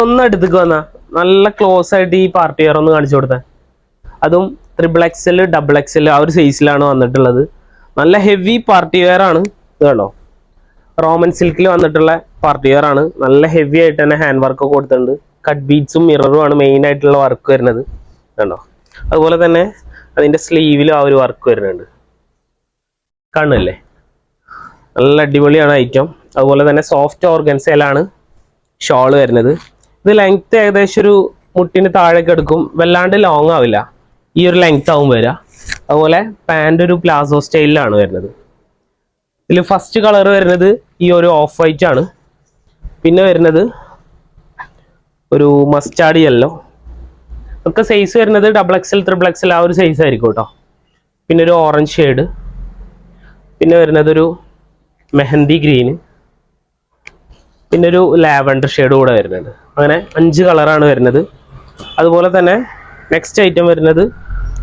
ഒന്ന് അടുത്തേക്ക് വന്നാ നല്ല ക്ലോസ് ആയിട്ട് ഈ പാർട്ടി വെയർ ഒന്ന് കാണിച്ചു കൊടുത്തേ. അതും XXL XXL ആ ഒരു സൈസിലാണ് വന്നിട്ടുള്ളത്. നല്ല ഹെവി പാർട്ടി വെയർ ആണ്. ഇത് കണ്ടോ, റോമൻ സിൽക്കിൽ വന്നിട്ടുള്ള പാർട്ടി വെയർ ആണ്. നല്ല ഹെവി ആയിട്ട് തന്നെ ഹാൻഡ് വർക്ക് ഒക്കെ കൊടുത്തിട്ടുണ്ട്. കട്ട് ബീഡ്സും മിററും ആണ് മെയിൻ ആയിട്ടുള്ള വർക്ക് വരുന്നത് കണ്ടോ. അതുപോലെ തന്നെ അതിന്റെ സ്ലീവിലും ആ ഒരു വർക്ക് വരുന്നുണ്ട്, കാണുന്നില്ലേ? നല്ല അടിപൊളിയാണ് ഐറ്റം. അതുപോലെ തന്നെ സോഫ്റ്റ് ഓർഗൻസയിലാണ് ഷോൾ വരുന്നത്. ഇത് ലെങ്ത് ഏകദേശം ഒരു മുട്ടിന് താഴേക്ക് എടുക്കും, വല്ലാണ്ട് ലോങ് ആവില്ല, ഈ ഒരു ലെങ്ത് ആവും വരിക. അതുപോലെ പാൻറ് ഒരു പ്ലാസോ സ്റ്റൈലിലാണ് വരുന്നത്. ഇതിൽ ഫസ്റ്റ് കളർ വരുന്നത് ഈ ഒരു ഓഫ് വൈറ്റ് ആണ്. പിന്നെ വരുന്നത് ഒരു മസ്റ്റാർഡ് യെല്ലോ. ഒക്കെ സൈസ് വരുന്നത് XXL XXL ആ ഒരു സൈസ് ആയിരിക്കും കേട്ടോ. പിന്നെ ഒരു ഓറഞ്ച് ഷെയ്ഡ്, പിന്നെ വരുന്നത് ഒരു മെഹന്തി ഗ്രീന്, പിന്നെ ഒരു ലാവൻഡർ ഷെയ്ഡ് കൂടെ വരുന്നുണ്ട്. അങ്ങനെ 5 കളറാണ് വരുന്നത്. അതുപോലെ തന്നെ നെക്സ്റ്റ് ഐറ്റം വരുന്നത്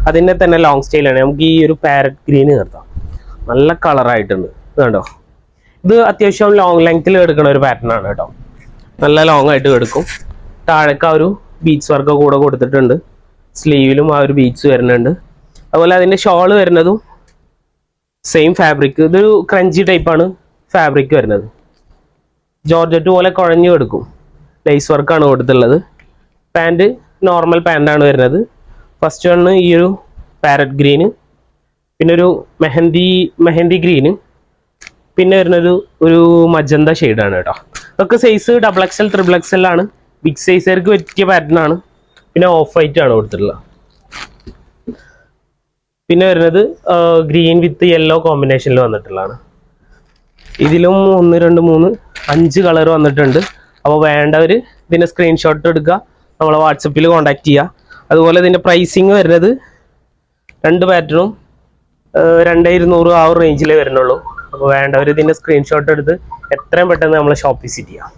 അതിൻ്റെ തന്നെ ലോങ് സ്റ്റൈലാണ്. നമുക്ക് ഈ ഒരു പാരറ്റ് ഗ്രീന് നിർത്താം, നല്ല കളറായിട്ടുണ്ട്. ഇത് കണ്ടോ, ഇത് അത്യാവശ്യം ലോങ് ലെങ്ത്തിൽ എടുക്കുന്ന ഒരു പാറ്റേൺ ആണ് കേട്ടോ. നല്ല ലോങ് ആയിട്ട് എടുക്കും. താഴേക്ക് ആ ഒരു ബീഡ്സ് വർക്ക് കൂടെ കൊടുത്തിട്ടുണ്ട്. സ്ലീവിലും ആ ഒരു ബീഡ്സ് വരുന്നുണ്ട്. അതുപോലെ അതിൻ്റെ ഷോള് വരുന്നതും സെയിം ഫാബ്രിക്. ഇതൊരു ക്രഞ്ചി ടൈപ്പാണ് ഫാബ്രിക് വരുന്നത്. ജോർജറ്റ് പോലെ കുഴഞ്ഞു എടുക്കും. ലേസ് വർക്കാണ് കൊടുത്തുള്ളത്. പാൻറ് നോർമൽ പാൻറ്റാണ് വരുന്നത്. ഫസ്റ്റ് വണ്ണ് ഈ ഒരു പാരറ്റ് ഗ്രീന്, പിന്നെ ഒരു മെഹന്തി ഗ്രീന്, പിന്നെ വരുന്നൊരു മജന്ത ഷെയ്ഡാണ് കേട്ടോ. ഇതൊക്കെ സൈസ് XXL XXL ആണ്. ബിഗ് സൈസുകാർക്ക് പറ്റിയ പാറ്റേൺ ആണ്. പിന്നെ ഓഫ് വൈറ്റ് ആണ് കൊടുത്തിട്ടുള്ളത്. പിന്നെ വരുന്നത് ഗ്രീൻ വിത്ത് യെല്ലോ കോമ്പിനേഷനിൽ വന്നിട്ടുള്ളതാണ്. ഇതിലും 1 2 3 5 കളർ വന്നിട്ടുണ്ട്. അപ്പോൾ വേണ്ടവർ ഇതിൻ്റെ സ്ക്രീൻഷോട്ട് എടുക്കുക, നമ്മളെ വാട്സപ്പിൽ കോൺടാക്ട് ചെയ്യുക. അതുപോലെ ഇതിൻ്റെ പ്രൈസിങ് വരുന്നത് 2 പാറ്റേണും 2200 ആ ഒരു റേഞ്ചിലേ വരുന്നുള്ളൂ. അപ്പോൾ വേണ്ടവർ ഇതിൻ്റെ സ്ക്രീൻഷോട്ട് എടുത്ത് എത്രയും പെട്ടെന്ന് നമ്മളെ ഷോപ്പ് വിസിറ്റ് ചെയ്യാം.